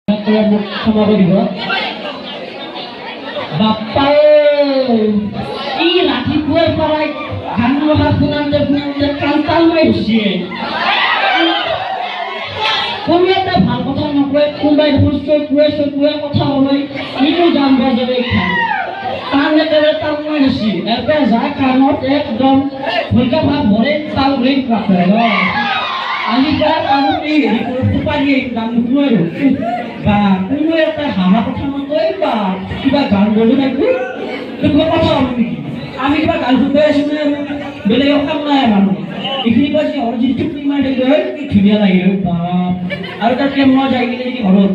ক্ষমা কৰিব বাপ্পা ই ৰাতিপুৱাৰ পৰাই গান লগা শুনাওঁতে কালতাল মাৰি হৈছে কোনো এটা ভাল কথা নকয় কোনোবাই চকুৱে কথা কয় ইটো গান বাজাৰে খায় কাণ একেবাৰে তাল মাৰি হৈছে একে যায় কাণত একদম ভুলকা ভাৱ ভৰে তাল ৰেট ৰাখে আজিকাল আৰু এই হেৰি কৰি ফুপাৰি গান নুশুনাই বা কোনো এটা হাঁহা কথা নকয় বা কিবা গান গাব লাগিব কিবা কথা হ'ব নেকি আমি কিবা গান শুনাই আছোঁ নে বেলেগৰ কাম নাই মানুহ এইখিনি কৈছে ঘৰত যদি টুপি মাৰি দিলে হয় কি ধুনীয়া লাগিল বা আৰু তাতকে মই যাই কিনে যদি ঘৰত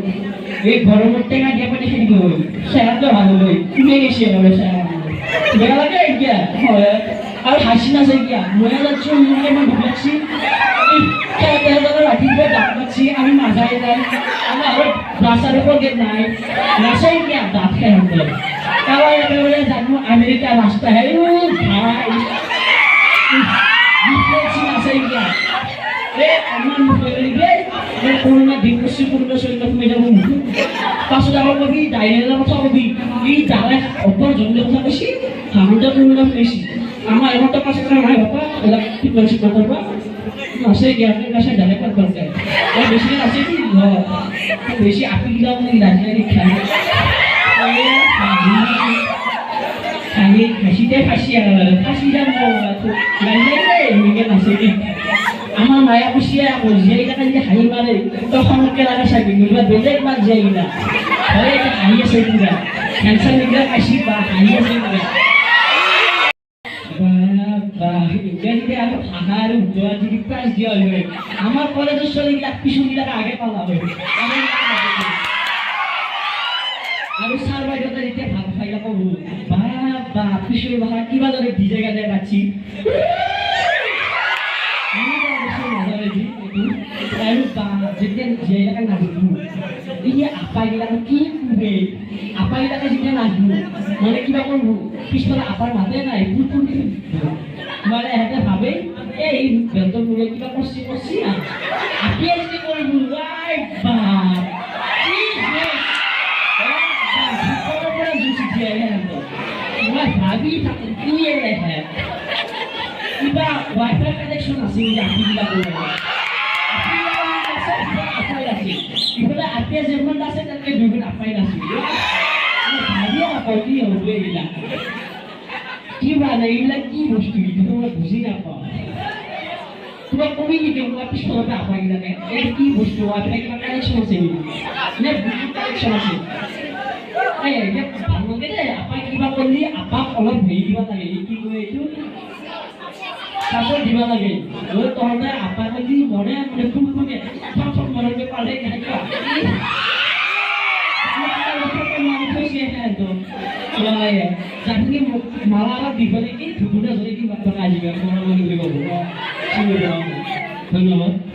এই গৰমত টেঙা দিয়া পানী খেলি গ'ল চেহেৰাটো ভাল হৈ কোনে গৈছে আৰু চেহেৰা বেয়া লাগে এতিয়া হয় আৰু হাসি নাছে এতিয়া মনে যাচ্ছি অন্যকে মই ঢুকাচ্ছি ৰাতিপুৱা দাঁত পাচ্ছি আমি মাজাই যাই আমার আরো রাস্তার উপর গেট নাই নাচাই গিয়া দাঁত খাই হতে তারা একেবারে জানো আমেরিকা রাস্তা ভাই নাচাই গিয়া আমার মুখে করোনা দিন করছি করোনা শরীর কমে যাবো পাঁচশো টাকা কবি ডাইরিয়ার কথা কবি এই যারা অপর জঙ্গলের কথা বেশি হামটা করোনা বেশি আমার এমনটা 500 টাকা নাই বাবা এলা কি করছি করবা আসে জ্ঞানের কাছে জানে কর করতে আর বেশি আছে কি বেশি আপনি দাও না রাজনীতি খেলা খালি ফাঁসিতে ফাঁসি ফাঁসি যাবো তো রাজনীতি মিগে নাচে কি আমার মায়া খুশিয়া যে টাকা যদি হাই মারে তখন কেলাকা সাকি নিবা বেলেগ মার যাই না হয় এটা হাই আছে কিনা ক্যান্সার নিগা ফাঁসি বা হাই আছে কিনা আমার কলেজের শরীর পিছুনিটাকে আগে পালা হবে আমি সার বাইরে দিতে ভাব খাইলা পাবো বা পিছুর ভাড়া কিবা ধরে ভিজে গেলে পাচ্ছি মানে কিবা করবো পিছনে আপার মাথায় নাই মানে এতে ভাবে এই বেতন মূলে কিবা করছি না আপনি আজকে করবো ভাবি কিবা ওয়াইফাই কানেকশন আছে আপনি কিবা করবো ইফালে আপনি যেমন আছে তাকে দুগুণ আপাই আছে ভাবিয়া কি হবে এইলা কি মানে এইলা কি বস্তু তোমরা বুঝি না পাও তোমার কবি কি তোমরা পিছনে আপাই লাগে এই কি বস্তু আপনি কি কানেকশন আছে না বুঝি কানেকশন আছে এই এটা ভালো করে আপাই কিবা করলি আপা অলপ হেই দিবা লাগে কি কই এইটো তারপর দিবা লাগে ওই তোমরা আপা যদি মনে মানে খুব খুবই সব মনে পারে কেনকা জানি মালা দিবলে কি ধুবুনা ধরে কি বাবা আজিবা ধন্যবাদ।